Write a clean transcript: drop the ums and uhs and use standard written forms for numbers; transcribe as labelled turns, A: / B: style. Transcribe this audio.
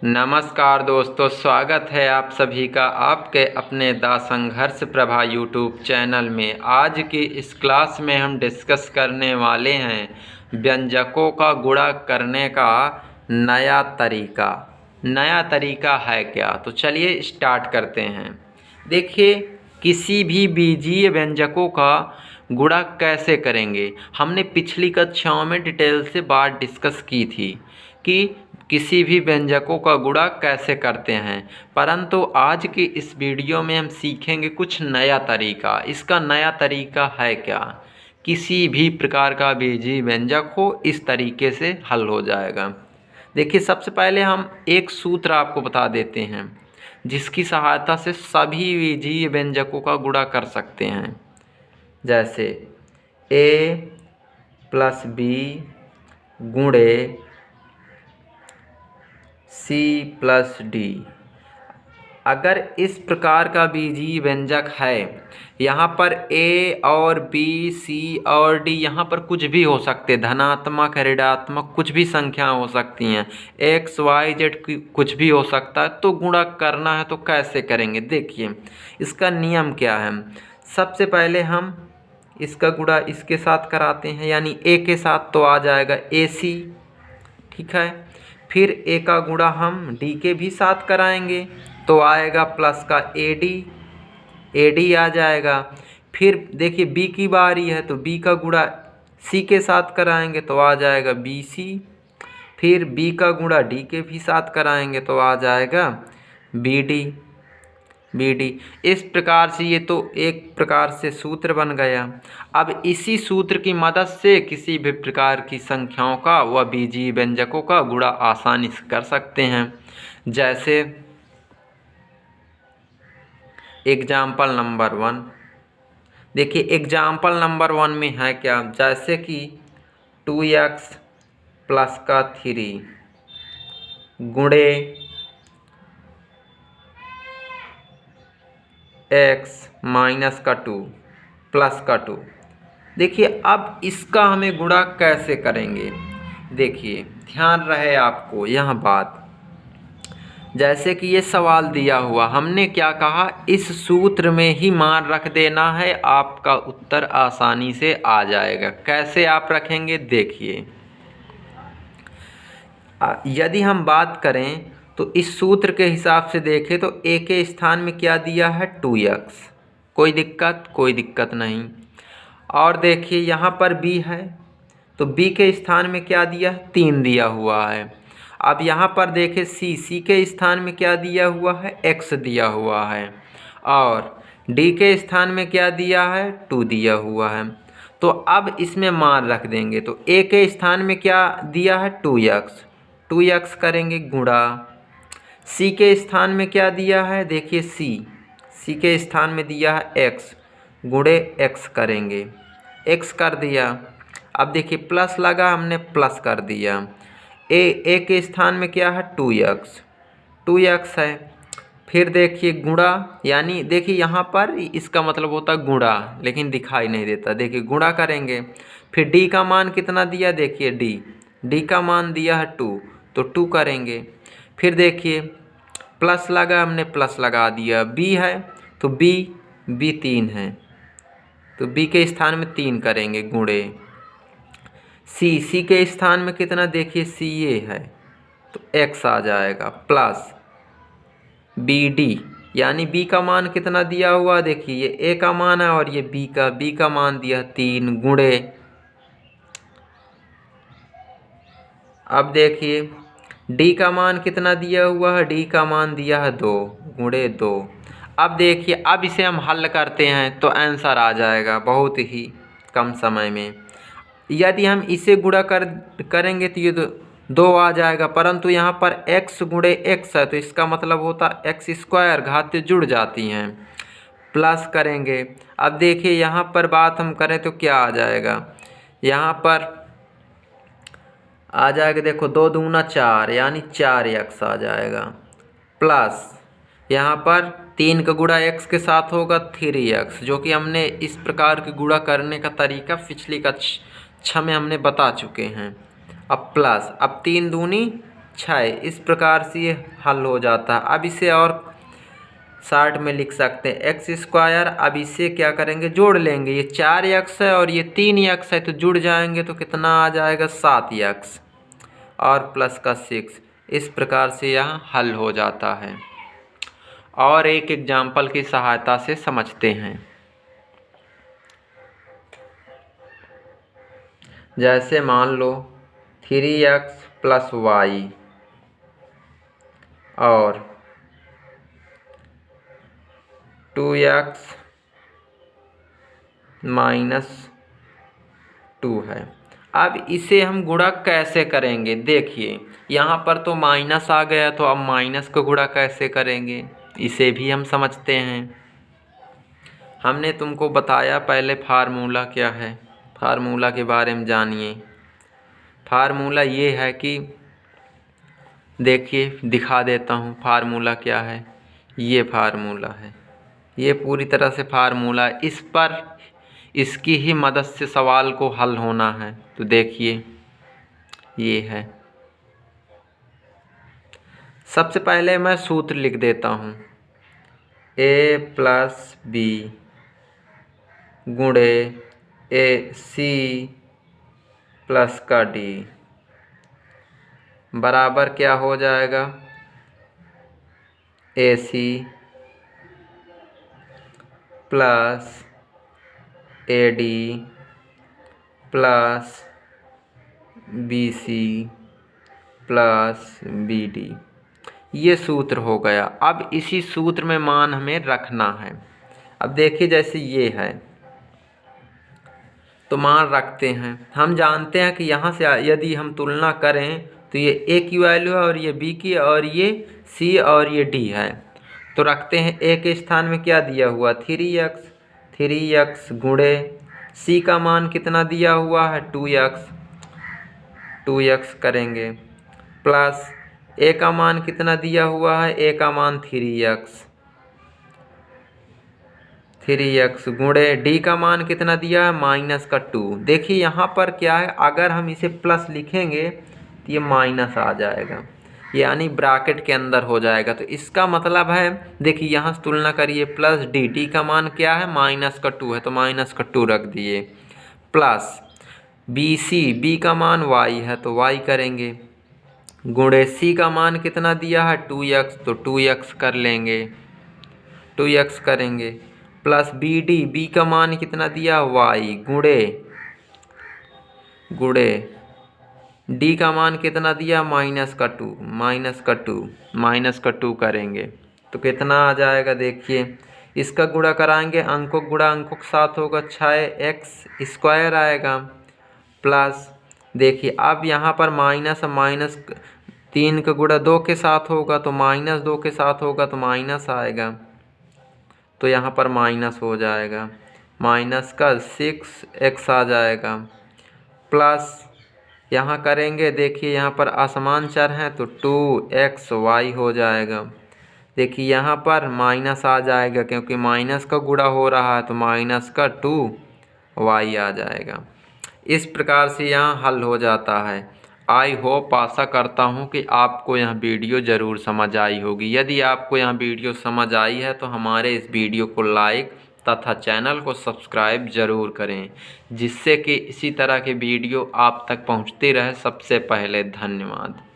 A: नमस्कार दोस्तों, स्वागत है आप सभी का आपके अपने द संघर्ष प्रभा यूट्यूब चैनल में। आज की इस क्लास में हम डिस्कस करने वाले हैं व्यंजकों का गुणा करने का नया तरीका। नया तरीका है क्या? तो चलिए स्टार्ट करते हैं। देखिए, किसी भी बीजीय व्यंजकों का गुणा कैसे करेंगे, हमने पिछली कक्षाओं में डिटेल से बात डिस्कस की थी कि किसी भी व्यंजकों का गुणा कैसे करते हैं, परंतु आज की इस वीडियो में हम सीखेंगे कुछ नया तरीका। इसका नया तरीका है क्या? किसी भी प्रकार का बीजीय व्यंजक हो, इस तरीके से हल हो जाएगा। देखिए, सबसे पहले हम एक सूत्र आपको बता देते हैं जिसकी सहायता से सभी बीजीय व्यंजकों का गुणा कर सकते हैं। जैसे a + b गुणे c + d। अगर इस प्रकार का बीजीय व्यंजक है, यहाँ पर a और b, c और d यहाँ पर कुछ भी हो सकते, धनात्मक ऋणात्मक कुछ भी संख्या हो सकती हैं, x y z कुछ भी हो सकता है। तो गुणा करना है तो कैसे करेंगे? देखिए, इसका नियम क्या है। सबसे पहले हम इसका गुणा इसके साथ कराते हैं, यानी a के साथ तो आ जाएगा ac, ठीक है। फिर a का गुणा हम d के भी साथ कराएंगे तो आएगा प्लस का ad आ जाएगा। फिर देखिए b की बारी है तो b का गुणा c के साथ कराएंगे तो आ जाएगा bc। फिर b का गुणा d के भी साथ कराएंगे तो आ जाएगा bd। इस प्रकार से ये तो एक प्रकार से सूत्र बन गया। अब इसी सूत्र की मदद से किसी भी प्रकार की संख्याओं का व बीजीय व्यंजकों का गुणा आसानी से कर सकते हैं। जैसे एग्जाम्पल नंबर 1, देखिए एग्जाम्पल नंबर 1 में है क्या, जैसे कि 2x + 3 गुणे x - 2 + 2। देखिए, अब इसका हमें गुणा कैसे करेंगे? देखिए, ध्यान रहे आपको यह बात। जैसे कि ये सवाल दिया हुआ, हमने क्या कहा, इस सूत्र में ही मान रख देना है, आपका उत्तर आसानी से आ जाएगा। कैसे आप रखेंगे? देखिए, यदि हम बात करें तो इस सूत्र के हिसाब से देखें तो a के स्थान में क्या दिया है, 2x। कोई दिक्कत नहीं। और देखिए यहाँ पर b है तो b के स्थान में क्या दिया है, 3 दिया हुआ है। अब यहाँ पर देखें c के स्थान में क्या दिया हुआ है, x दिया हुआ है। और d के स्थान में क्या दिया है, 2 दिया हुआ है। तो अब इसमें मान रख देंगे तो a के स्थान में क्या दिया है, 2x करेंगे गुणा। c के स्थान में क्या दिया है, देखिए c के स्थान में दिया है x, गुणे x करेंगे, x कर दिया। अब देखिए प्लस लगा, हमने प्लस कर दिया। a के स्थान में क्या है, 2x है। फिर देखिए गुणा, यानी देखिए यहाँ पर इसका मतलब होता है गुणा, लेकिन दिखाई नहीं देता। देखिए गुणा करेंगे। फिर d का मान कितना दिया, देखिए d का मान दिया है 2, तो 2 करेंगे। फिर देखिए प्लस लगा, हमने प्लस लगा दिया। b है तो b 3 है तो b के स्थान में 3 करेंगे गुणे। c के स्थान में कितना, देखिए ca है तो x आ जाएगा, प्लस bd, यानी b का मान कितना दिया हुआ, देखिए ये a का मान है और ये b का मान दिया 3 गुणे। अब देखिए d का मान कितना दिया हुआ है, d का मान दिया है 2 गुणे 2। अब देखिए, अब इसे हम हल करते हैं तो आंसर आ जाएगा बहुत ही कम समय में। यदि हम इसे गुणा करेंगे तो ये 2 आ जाएगा, परंतु यहाँ पर x गुणे x है तो इसका मतलब होता x², घातें जुड़ जाती हैं। प्लस करेंगे। अब देखिए यहाँ पर बात हम करें तो क्या आ जाएगा, यहाँ पर आ जाएगा, देखो 2 दूना 4, यानी 4x आ जाएगा। प्लस यहाँ पर 3 का गुणा x के साथ होगा 3x, जो कि हमने इस प्रकार के गुणा करने का तरीका पिछली कक्षा में हमने बता चुके हैं। अब प्लस, अब 3 दूनी 6। इस प्रकार से ये हल हो जाता है। अब इसे और शार्ट में लिख सकते हैं एक्स स्क्वायर। अब इसे क्या करेंगे, जोड़ लेंगे। ये 4x है और ये 3x है, तो जुड़ जाएंगे तो कितना आ जाएगा 7x और प्लस का 6। इस प्रकार से यह हल हो जाता है। और एक एग्जाम्पल की सहायता से समझते हैं। जैसे मान लो 3x प्लस वाई और 2x माइनस 2 है। अब इसे हम गुणा कैसे करेंगे, देखिए यहाँ पर तो माइनस आ गया, तो अब माइनस को गुणा कैसे करेंगे इसे भी हम समझते हैं। हमने तुमको बताया पहले फार्मूला क्या है, फार्मूला के बारे में जानिए। फार्मूला ये है कि देखिए दिखा देता हूँ फार्मूला क्या है। ये फार्मूला है, ये पूरी तरह से फार्मूला, इस पर इसकी ही मदद से सवाल को हल होना है। तो देखिए ये है। सबसे पहले मैं सूत्र लिख देता हूँ, a प्लस बी गुणे ए सी प्लस का डी बराबर क्या हो जाएगा, A C plus A D plus B C plus B D. ये सूत्र हो गया। अब इसी सूत्र में मान हमें रखना है। अब देखिए जैसे ये है तो मान रखते हैं। हम जानते हैं कि यहाँ से यदि हम तुलना करें तो ये ए की वैल्यू है और ये बी की, और ये सी और ये डी है। तो रखते हैं ए के स्थान में क्या दिया हुआ 3x गुणे सी का मान कितना दिया हुआ है 2x करेंगे, प्लस ए का मान कितना दिया हुआ है, ए का मान 3x गुणे डी का मान कितना दिया है माइनस का 2। देखिए यहाँ पर क्या है, अगर हम इसे प्लस लिखेंगे तो ये माइनस आ जाएगा, यानी ब्रैकेट के अंदर हो जाएगा। तो इसका मतलब है, देखिए यहाँ से तुलना करिए, प्लस डी का मान क्या है माइनस का 2 है, तो माइनस का 2 रख दिए, प्लस बी का मान y है तो y करेंगे, गुणे सी का मान कितना दिया है 2x, तो 2x कर लेंगे, 2x करेंगे, प्लस बी का मान कितना दिया y गुणे डी का मान कितना दिया माइनस का 2 करेंगे तो कितना आ जाएगा। देखिए इसका गुणा कराएंगे, अंकों गुणा अंकों के साथ होगा 6x² आएगा, प्लस देखिए अब यहाँ पर माइनस 3 का गुणा 2 के साथ होगा तो -2 के साथ होगा तो माइनस आएगा, तो यहाँ पर माइनस हो जाएगा, माइनस का 6x आ जाएगा, प्लस यहाँ करेंगे, देखिए यहाँ पर असमान चर हैं तो 2xy हो जाएगा। देखिए यहाँ पर माइनस आ जाएगा क्योंकि माइनस का गुणा हो रहा है तो माइनस का 2y आ जाएगा। इस प्रकार से यहाँ हल हो जाता है। आई होप, आशा करता हूँ कि आपको यह वीडियो ज़रूर समझ आई होगी। यदि आपको यह वीडियो समझ आई है तो हमारे इस वीडियो को लाइक तथा चैनल को सब्सक्राइब ज़रूर करें, जिससे कि इसी तरह के वीडियो आप तक पहुँचती रहे सबसे पहले। धन्यवाद।